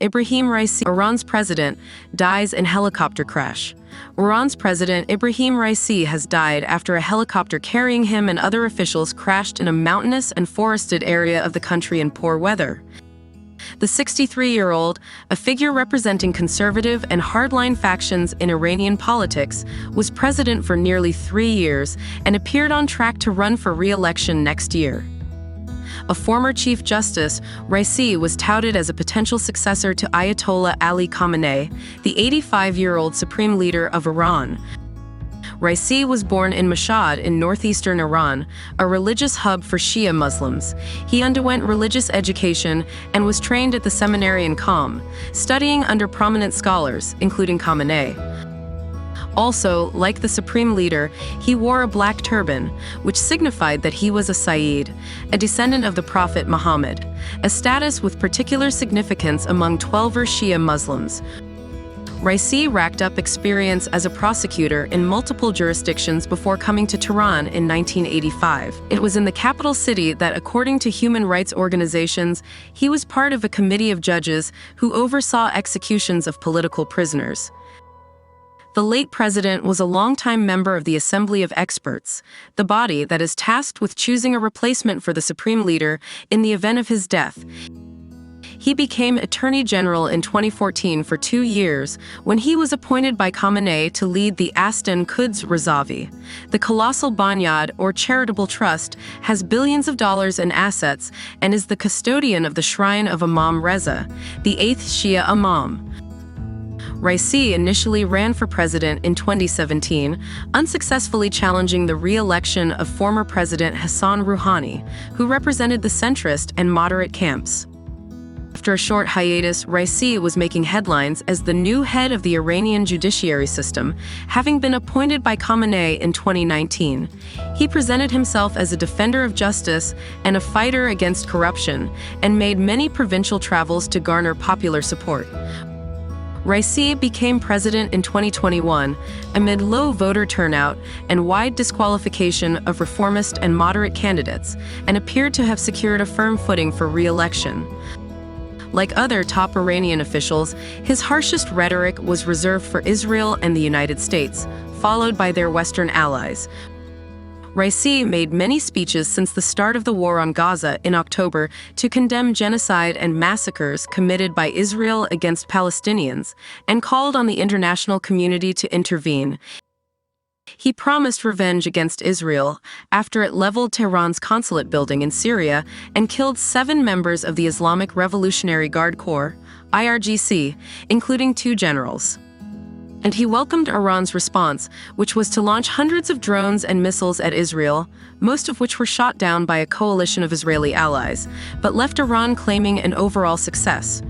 Ebrahim Raisi, Iran's president, dies in helicopter crash. Iran's President Ebrahim Raisi has died after a helicopter carrying him and other officials crashed in a mountainous and forested area of the country in poor weather. The 63-year-old, a figure representing conservative and hardline factions in Iranian politics, was president for nearly 3 years and appeared on track to run for re-election next year. A former Chief Justice, Raisi was touted as a potential successor to Ayatollah Ali Khamenei, the 85-year-old supreme leader of Iran. Raisi was born in Mashhad in northeastern Iran, a religious hub for Shia Muslims. He underwent religious education and was trained at the seminary in Qom, studying under prominent scholars, including Khamenei. Also, like the supreme leader, he wore a black turban, which signified that he was a Sayyid, a descendant of the Prophet Muhammad, a status with particular significance among Twelver Shia Muslims. Raisi racked up experience as a prosecutor in multiple jurisdictions before coming to Tehran in 1985. It was in the capital city that, according to human rights organizations, he was part of a committee of judges who oversaw executions of political prisoners. The late president was a longtime member of the Assembly of Experts, the body that is tasked with choosing a replacement for the supreme leader in the event of his death. He became Attorney General in 2014 for 2 years when he was appointed by Khamenei to lead the Astan Quds Razavi. The colossal Banyad, or charitable trust, has billions of dollars in assets and is the custodian of the shrine of Imam Reza, the 8th Shia Imam. Raisi initially ran for president in 2017, unsuccessfully challenging the re-election of former President Hassan Rouhani, who represented the centrist and moderate camps. After a short hiatus, Raisi was making headlines as the new head of the Iranian judiciary system, having been appointed by Khamenei in 2019. He presented himself as a defender of justice and a fighter against corruption, and made many provincial travels to garner popular support. Raisi became president in 2021 amid low voter turnout and wide disqualification of reformist and moderate candidates, and appeared to have secured a firm footing for re-election. Like other top Iranian officials, his harshest rhetoric was reserved for Israel and the United States, followed by their Western allies. Raisi made many speeches since the start of the war on Gaza in October to condemn genocide and massacres committed by Israel against Palestinians, and called on the international community to intervene. He promised revenge against Israel after it leveled Tehran's consulate building in Syria and killed 7 members of the Islamic Revolutionary Guard Corps, IRGC, including 2 generals. And he welcomed Iran's response, which was to launch hundreds of drones and missiles at Israel, most of which were shot down by a coalition of Israeli allies, but left Iran claiming an overall success.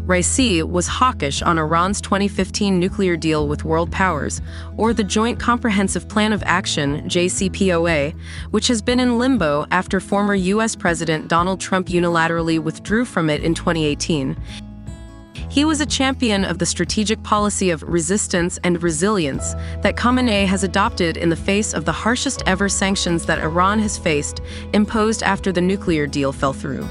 Raisi was hawkish on Iran's 2015 nuclear deal with world powers, or the Joint Comprehensive Plan of Action, JCPOA, which has been in limbo after former U.S. President Donald Trump unilaterally withdrew from it in 2018. He was a champion of the strategic policy of resistance and resilience that Khamenei has adopted in the face of the harshest ever sanctions that Iran has faced, imposed after the nuclear deal fell through.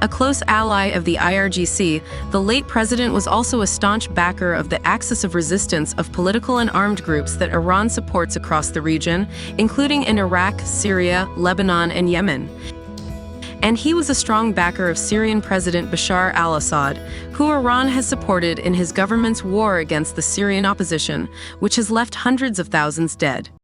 A close ally of the IRGC, the late president was also a staunch backer of the axis of resistance of political and armed groups that Iran supports across the region, including in Iraq, Syria, Lebanon, and Yemen. And he was a strong backer of Syrian President Bashar al-Assad, who Iran has supported in his government's war against the Syrian opposition, which has left hundreds of thousands dead.